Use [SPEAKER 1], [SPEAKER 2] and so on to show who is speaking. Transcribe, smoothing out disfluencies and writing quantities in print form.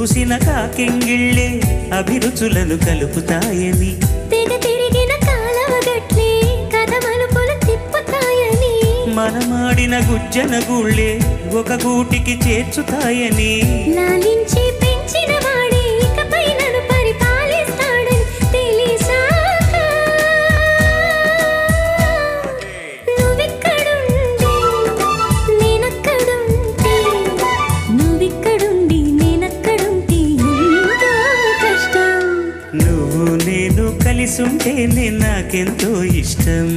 [SPEAKER 1] చూసిన కాకింగిళ్ళే అభిరుచులను కలుపుతాయని
[SPEAKER 2] తెగ తిరిగిన కాలవగట్లే కథ మలుపులు తిప్పుతాయని
[SPEAKER 1] మనమాడిన గుజ్జన గుళ్ళే ఒక గూటికి చేర్చుతాయని
[SPEAKER 2] లాలించి పెంచిన వాడే ఇకపై నన్ను పరిపాలిస్తాడని తెలిసాక నువ్విక్కడుండి నేనక్కడుంటే నువ్విక్కడుండి నేనక్కడుంటే ఎంతో కష్టం
[SPEAKER 1] నువ్వు నేను కలిసుంటేనే నాకెంతో ఇష్టం.